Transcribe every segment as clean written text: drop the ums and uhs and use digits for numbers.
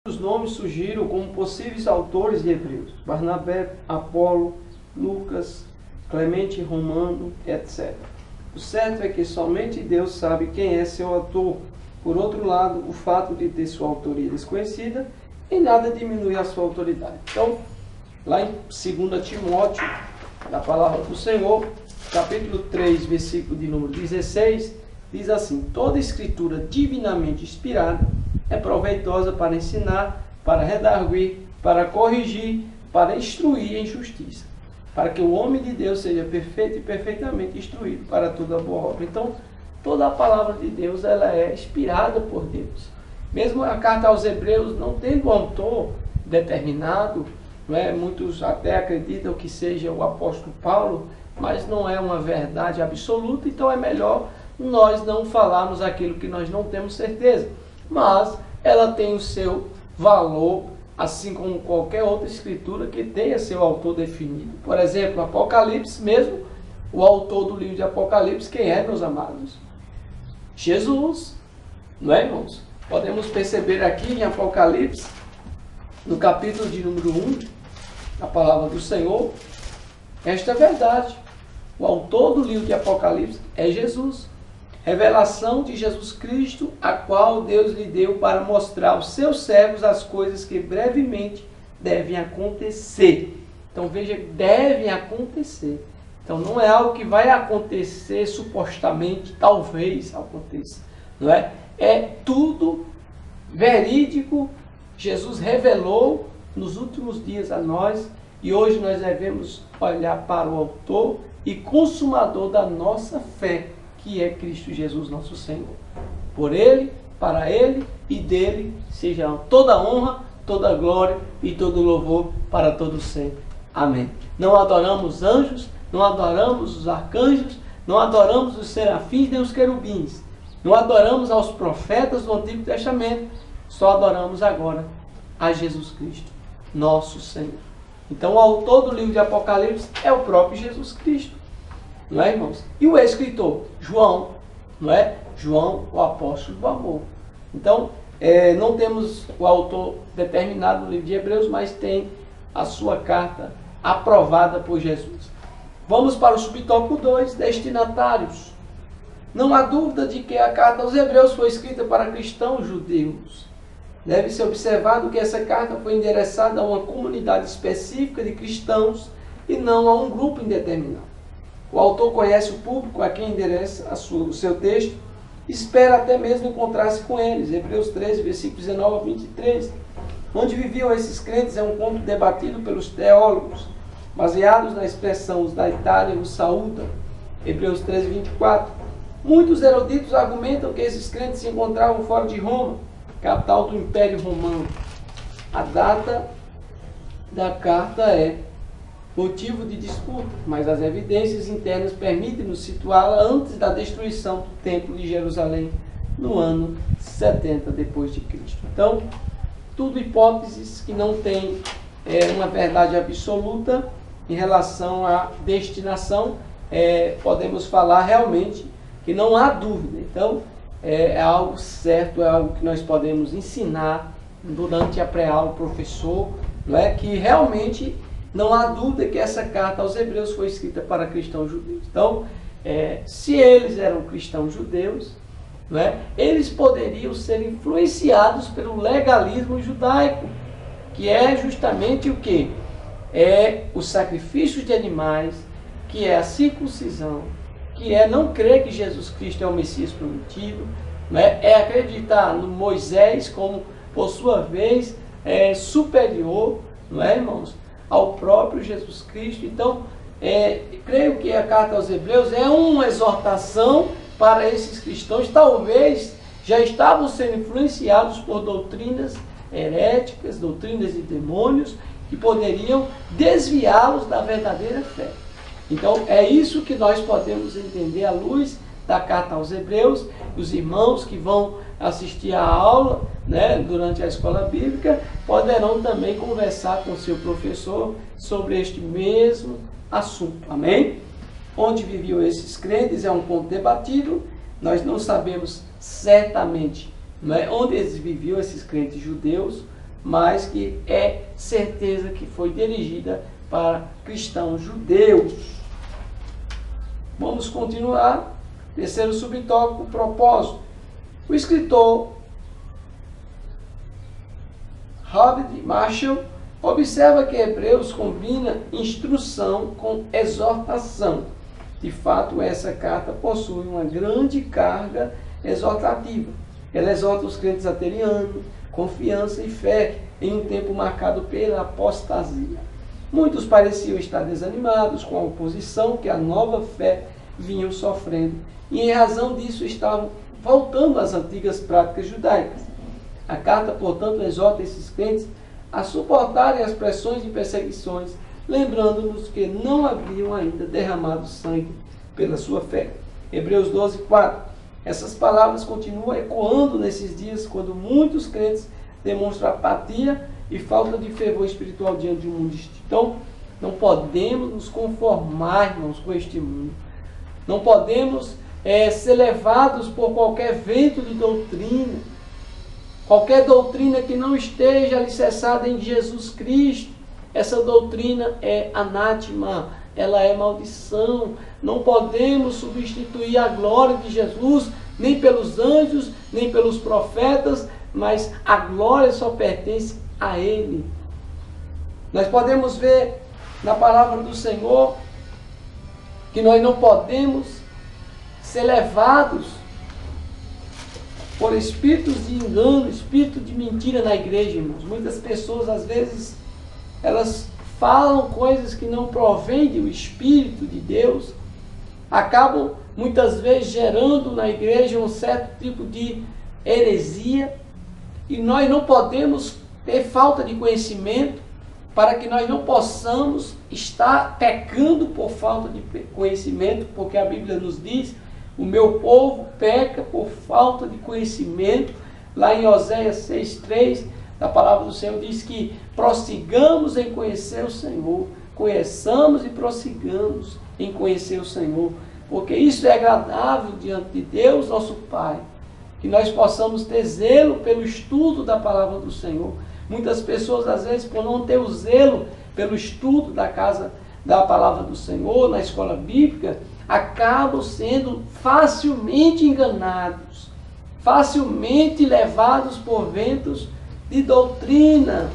Os nomes surgiram como possíveis autores de Hebreus: Barnabé, Apolo, Lucas, Clemente Romano, etc. O certo é que somente Deus sabe quem é seu autor. Por outro lado, o fato de ter sua autoria desconhecida em nada diminui a sua autoridade. Então, lá em 2 Timóteo, na palavra do Senhor, capítulo 3, versículo de número 16, diz assim: toda escritura divinamente inspirada é proveitosa para ensinar, para redarguir, para corrigir, para instruir em justiça, para que o homem de Deus seja perfeito e perfeitamente instruído para toda boa obra. Então, toda a palavra de Deus, ela é inspirada por Deus. Mesmo a carta aos Hebreus não tendo um autor determinado, não é? Muitos até acreditam que seja o apóstolo Paulo, mas não é uma verdade absoluta, então é melhor nós não falarmos aquilo que nós não temos certeza. Mas ela tem o seu valor, assim como qualquer outra escritura que tenha seu autor definido. Por exemplo, Apocalipse mesmo, o autor do livro de Apocalipse, quem é, meus amados? Jesus, não é, irmãos? Podemos perceber aqui em Apocalipse, no capítulo de número 1, a palavra do Senhor, esta é a verdade. O autor do livro de Apocalipse é Jesus. Revelação de Jesus Cristo, a qual Deus lhe deu para mostrar aos seus servos as coisas que brevemente devem acontecer. Então veja, devem acontecer. Então não é algo que vai acontecer supostamente, talvez aconteça. Não é? É tudo verídico. Jesus revelou nos últimos dias a nós, e hoje nós devemos olhar para o autor e consumador da nossa fé, que é Cristo Jesus nosso Senhor. Por Ele, para Ele e dele seja toda a honra, toda a glória e todo o louvor para todos sempre. Amém. Não adoramos anjos, não adoramos os arcanjos, não adoramos os serafins nem os querubins, não adoramos aos profetas do Antigo Testamento, só adoramos agora a Jesus Cristo, nosso Senhor. Então o autor do livro de Apocalipse é o próprio Jesus Cristo. Não é, irmãos? E o escritor? João, não é? João, o apóstolo do amor. Então, não temos o autor determinado no livro de Hebreus, mas tem a sua carta aprovada por Jesus. Vamos para o subtópico 2, destinatários. Não há dúvida de que a carta aos Hebreus foi escrita para cristãos judeus. Deve ser observado que essa carta foi endereçada a uma comunidade específica de cristãos e não a um grupo indeterminado. O autor conhece o público a quem endereça o seu texto, espera até mesmo encontrar-se com eles. Hebreus 13, versículos 19 a 23. Onde viviam esses crentes é um ponto debatido pelos teólogos, baseados na expressão "os da Itália os saúdam". Hebreus 13, 24. Muitos eruditos argumentam que esses crentes se encontravam fora de Roma, capital do Império Romano. A data da carta é motivo de disputa, mas as evidências internas permitem-nos situá-la antes da destruição do Templo de Jerusalém, no ano 70 depois de Cristo. Então, tudo hipóteses que não têm uma verdade absoluta em relação à destinação. Podemos falar realmente que não há dúvida. Então, é algo certo, é algo que nós podemos ensinar durante a pré-aula, professor, não é? Que realmente não há dúvida que essa carta aos Hebreus foi escrita para cristãos judeus. Então, se eles eram cristãos judeus, não é? Eles poderiam ser influenciados pelo legalismo judaico, que é justamente o quê? É os sacrifícios de animais, que é a circuncisão, que é não crer que Jesus Cristo é o Messias prometido, não é? É acreditar no Moisés como, por sua vez, superior, não é, irmãos, ao próprio Jesus Cristo. Então, creio que a carta aos Hebreus é uma exortação para esses cristãos, talvez já estavam sendo influenciados por doutrinas heréticas, doutrinas de demônios, que poderiam desviá-los da verdadeira fé. Então, é isso que nós podemos entender à luz da carta aos Hebreus. Os irmãos que vão assistir à aula, né, durante a escola bíblica, poderão também conversar com seu professor sobre este mesmo assunto. Amém? Onde viviam esses crentes é um ponto debatido. Nós não sabemos certamente, não é, onde eles viviam, esses crentes judeus, mas que é certeza que foi dirigida para cristãos judeus. Vamos continuar. Terceiro subtópico, propósito. O escritor Robert Marshall observa que Hebreus combina instrução com exortação. De fato, essa carta possui uma grande carga exortativa. Ela exorta os crentes a terem ânimo, confiança e fé em um tempo marcado pela apostasia. Muitos pareciam estar desanimados com a oposição que a nova fé vinham sofrendo, e em razão disso estavam voltando às antigas práticas judaicas. A carta, portanto, exorta esses crentes a suportarem as pressões e perseguições, lembrando-nos que não haviam ainda derramado sangue pela sua fé. Hebreus 12, 4. Essas palavras continuam ecoando nesses dias, quando muitos crentes demonstram apatia e falta de fervor espiritual diante de um mundo distinto. Então, não podemos nos conformar, irmãos, com este mundo. Não podemos ser levados por qualquer vento de doutrina. Qualquer doutrina que não esteja alicerçada em Jesus Cristo. Essa doutrina é anátema, ela é maldição. Não podemos substituir a glória de Jesus, nem pelos anjos, nem pelos profetas, mas a glória só pertence a Ele. Nós podemos ver na palavra do Senhor que nós não podemos ser levados por espíritos de engano, espírito de mentira na igreja, irmãos. Muitas pessoas, às vezes, elas falam coisas que não provêm do Espírito de Deus, acabam muitas vezes gerando na igreja um certo tipo de heresia, e nós não podemos ter falta de conhecimento para que nós não possamos estar pecando por falta de conhecimento, porque a Bíblia nos diz: o meu povo peca por falta de conhecimento. Lá em Oséias 6,3, a palavra do Senhor diz que prossigamos em conhecer o Senhor, conheçamos e prossigamos em conhecer o Senhor, porque isso é agradável diante de Deus, nosso Pai, que nós possamos ter zelo pelo estudo da palavra do Senhor. Muitas pessoas, às vezes, por não ter o zelo pelo estudo da casa da palavra do Senhor, na escola bíblica, acabam sendo facilmente enganados, facilmente levados por ventos de doutrina.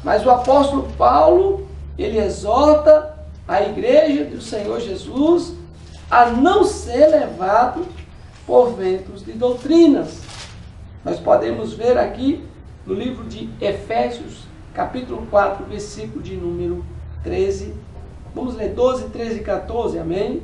Mas o apóstolo Paulo, ele exorta a igreja do Senhor Jesus a não ser levado por ventos de doutrinas. Nós podemos ver aqui no livro de Efésios, capítulo 4, versículo de número 13. Vamos ler 12, 13 e 14, amém?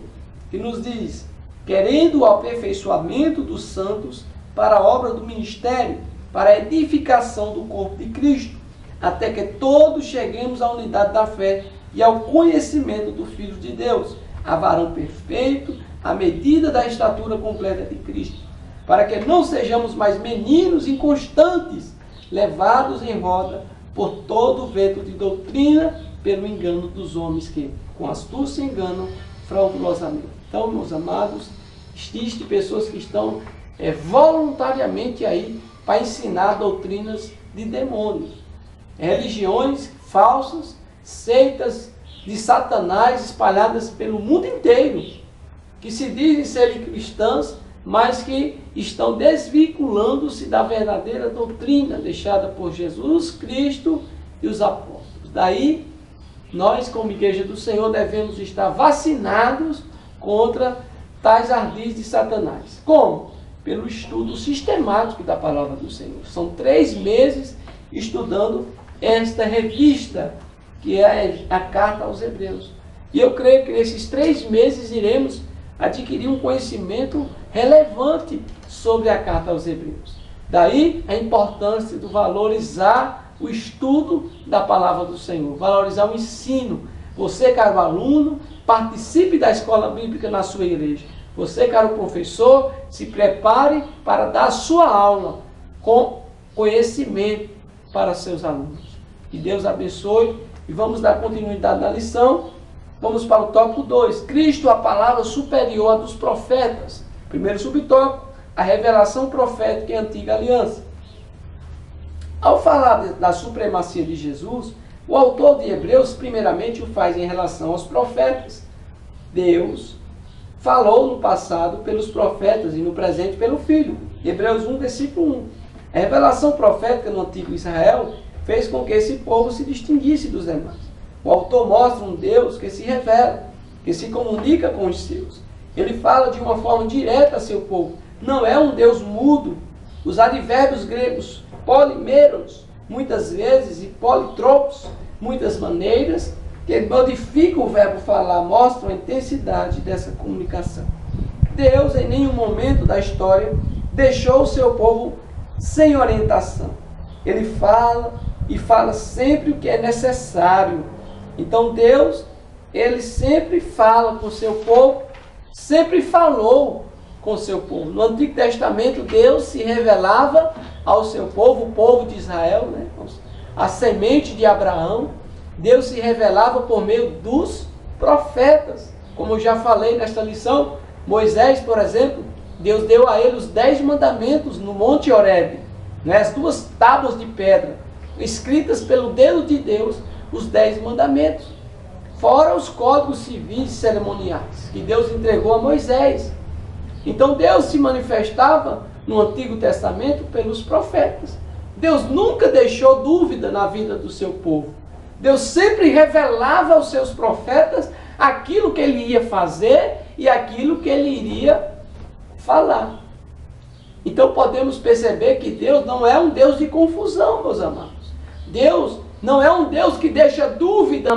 Que nos diz: querendo o aperfeiçoamento dos santos para a obra do ministério, para a edificação do corpo de Cristo, até que todos cheguemos à unidade da fé e ao conhecimento do Filho de Deus, a varão perfeito, à medida da estatura completa de Cristo, para que não sejamos mais meninos inconstantes, levados em roda por todo o vento de doutrina, pelo engano dos homens que, com astúcia, enganam fraudulosamente. Então, meus amados, existem pessoas que estão voluntariamente aí para ensinar doutrinas de demônios, religiões falsas, seitas de Satanás espalhadas pelo mundo inteiro, que se dizem serem cristãs, mas que estão desvinculando-se da verdadeira doutrina deixada por Jesus Cristo e os apóstolos. Daí, nós, como Igreja do Senhor, devemos estar vacinados contra tais ardis de Satanás. Como? Pelo estudo sistemático da palavra do Senhor. São 3 meses estudando esta revista, que é a carta aos Hebreus. E eu creio que nesses 3 meses iremos adquirir um conhecimento relevante sobre a carta aos Hebreus. Daí a importância do valorizar o estudo da palavra do Senhor, valorizar o ensino. Você, caro aluno, participe da escola bíblica na sua igreja. Você, caro professor, se prepare para dar a sua aula com conhecimento para seus alunos. Que Deus abençoe e vamos dar continuidade na lição. Vamos para o tópico 2. Cristo, a palavra superior à dos profetas. Primeiro subtópico, a revelação profética e a antiga aliança. Ao falar da supremacia de Jesus, o autor de Hebreus, primeiramente, o faz em relação aos profetas. Deus falou no passado pelos profetas e no presente pelo Filho. Hebreus 1, versículo 1. A revelação profética no antigo Israel fez com que esse povo se distinguisse dos demais. O autor mostra um Deus que se revela, que se comunica com os seus. Ele fala de uma forma direta a seu povo. Não é um Deus mudo. Os advérbios gregos polimeros, muitas vezes, e politropos, muitas maneiras, que modificam o verbo falar, mostram a intensidade dessa comunicação. Deus, em nenhum momento da história, deixou o seu povo sem orientação. Ele fala e fala sempre o que é necessário. Então Deus, ele sempre fala com o seu povo, sempre falou com o seu povo. No Antigo Testamento, Deus se revelava ao seu povo, o povo de Israel, né? A semente de Abraão. Deus se revelava por meio dos profetas. Como eu já falei nesta lição, Moisés, por exemplo, Deus deu a ele os 10 mandamentos no Monte Horebe, né? As 2 tábuas de pedra, escritas pelo dedo de Deus, os 10 mandamentos. Fora os códigos civis e cerimoniais, que Deus entregou a Moisés. Então Deus se manifestava no Antigo Testamento pelos profetas. Deus nunca deixou dúvida na vida do seu povo. Deus sempre revelava aos seus profetas aquilo que ele ia fazer e aquilo que ele iria falar. Então podemos perceber que Deus não é um Deus de confusão, meus amados. Deus não é um Deus que deixa dúvida